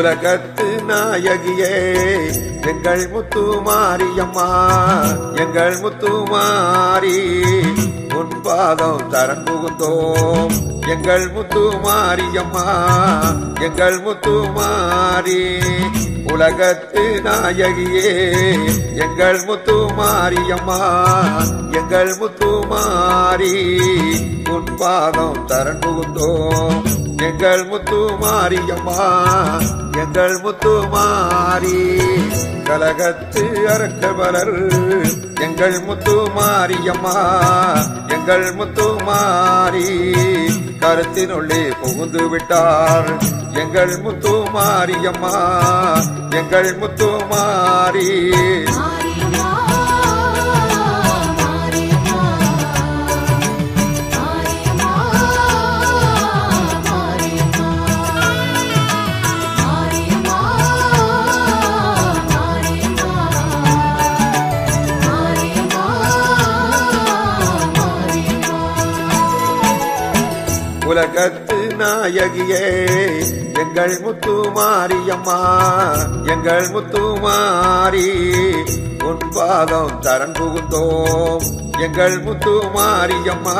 உலகத்து நாயகியே எங்கள் முத்து மாரியம்மா எங்கள் முத்து மாரி உன் பாதம் சரண் புகுந்தோம் எங்கள் முத்து மாரியம்மா எங்கள் முத்து மாரி உலகத்து நாயகியே எங்கள் முத்து மாரியம்மா எங்கள் முத்து மாரி உன் பாதம் சரண் புகுந்தோம் எங்கள் முத்து மாரியம்மா எங்கள் முத்து மாரி கலகத்து அரக்கபலர் எங்கள் முத்து மாரியம்மா எங்கள் முத்து மாரி கருத்தினுள்ளே புகுந்து விட்டார் எங்கள் முத்து மாரியம்மா எங்கள் முத்து மாரி உலகத்து நாயகியே எங்கள் முத்து மாரியம்மா எங்கள் முத்து மாரி உன் பாதம் சரண் புகுந்தோம் எங்கள் முத்து மாரியம்மா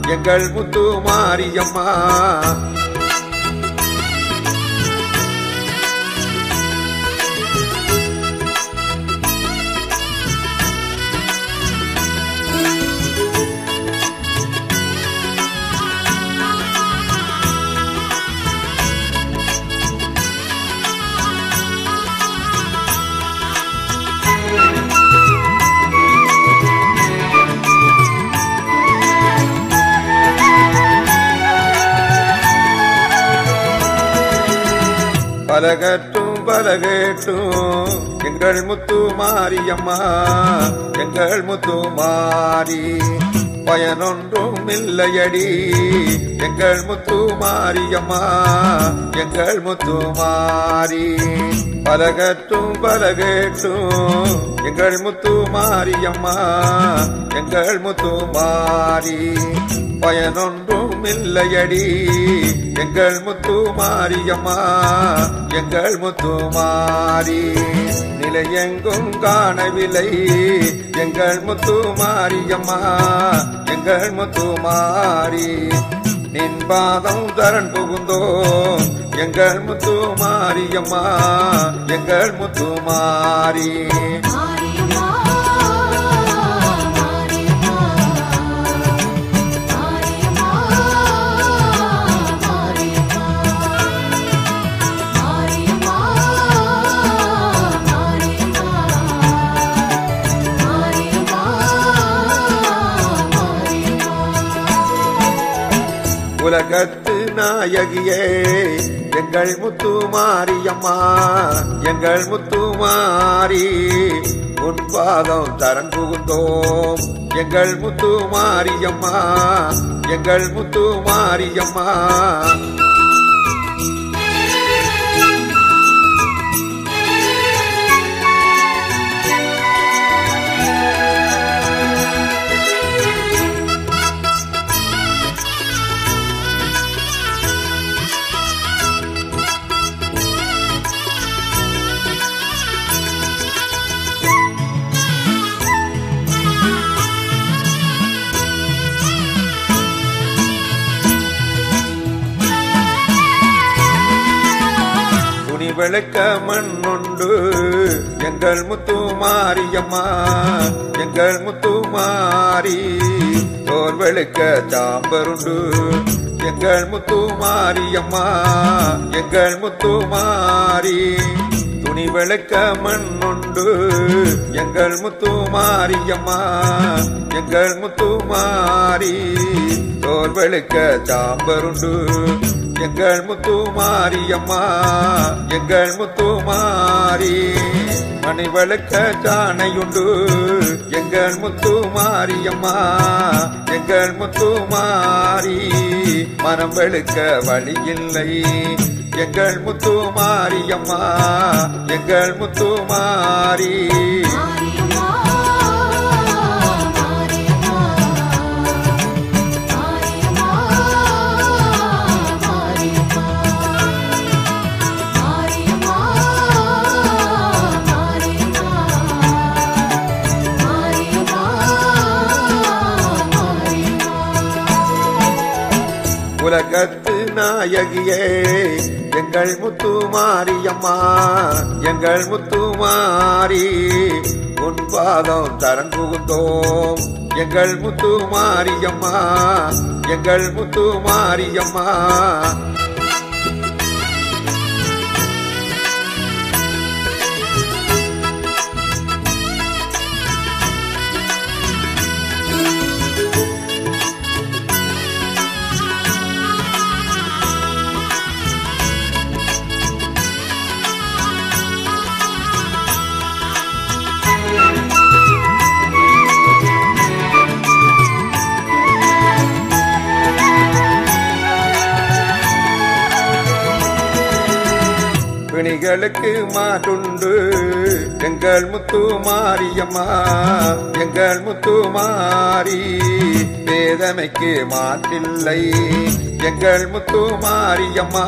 எங்கள் முத்து மாரியம்மா பலகட்டும் பலகேட்டும் எங்கள் முத்து மாரியம்மா எங்கள் முத்து மாரி பயனொன்றும் இல்லையடி எங்கள் முத்து மாரியம்மா எங்கள் முத்து மாரி பலகட்டும் பலகேட்டும் எங்கள் முத்து மாரியம்மா எங்கள் முத்து மாரி பயனொன்றும் இல்லையடி எங்கள் முத்து மாரியம்மா எங்கள் முத்து மாரி நிலையெங்கும் காணவில்லை எங்கள் முத்து மாரியம்மா எங்கள் முத்து மாரி நின் பாதம் சரண் புகுந்தோம் எங்கள் முத்து மாரியம்மா எங்கள் முத்து மாரி உலகத்து நாயகியே எங்கள் முத்து மாரியம்மா எங்கள் முத்து மாரி உன் பாதம் சரண் புகுந்தோம் எங்கள் முத்து மாரியம்மா எங்கள் முத்து மாரியம்மா விளக்க மண்ணுண்டு எங்கள் முத்து மாரியம்மா எங்கள் முத்து மாரி தோல் விளக்க சாம்பருண்டு எங்கள் முத்து மாரியம்மா எங்கள் முத்து மாரி துணி விளக்க மண்ணுண்டு எங்கள் முத்து மாரியம்மா எங்கள் முத்து மாரி தோல் விளக்க சாம்பருண்டு எங்கள் முத்து மாரியம்மா எங்கள் முத்து மாரி மணி விளக்க சாணையுண்டு எங்கள் முத்து மாரியம்மா எங்கள் முத்து மாரி மனம் வெளுக்க வழி இல்லை எங்கள் முத்து மாரியம்மா எங்கள் முத்து மாரி உலகத்து நாயகியே எங்கள் முத்து மாரியம்மா எங்கள் முத்து மாரி உன் பாதம் தரன் புகுந்தோம் எங்கள் முத்து மாரியம்மா எங்கள் முத்து மாரியம்மா பிணிகளுக்கு மாட்டுண்டு எங்கள் முத்து மாரியம்மா எங்கள் முத்து மாரி வேதமைக்கு மாற்றில்லை எங்கள் முத்து மாரியம்மா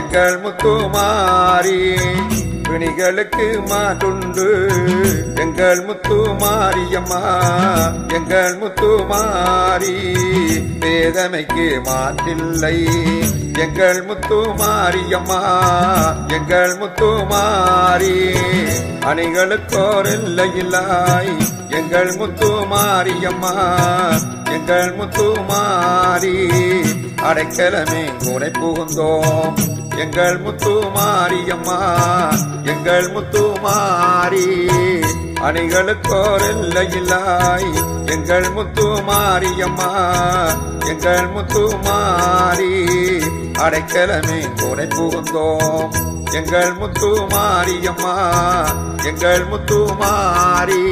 எங்கள் முத்து மாரி பிணிகளுக்கு மாட்டுண்டு எங்கள் முத்து மாரியம்மா எங்கள் முத்து மாரி வேதமைக்கு மாற்றில்லை எங்கள் முத்து மாரியம்மா எங்கள் முத்து மாரி அணிகளுக்கோர் இல்லையில்லாய் எங்கள் முத்து மாரியம்மா எங்கள் முத்து மாரி அடைக்கலமே கூரை புகுந்தோம் எங்கள் முத்து மாரியம்மா எங்கள் முத்து மாரி அணிகளுக்கோர் இல்லையில்லாய் எங்கள் முத்து மாரியம்மா எங்கள் முத்து மாரி அடைக்கலமே கூரை புகுந்தோம் எங்கள் முத்து மாரியம்மா எங்கள் முத்து மாரி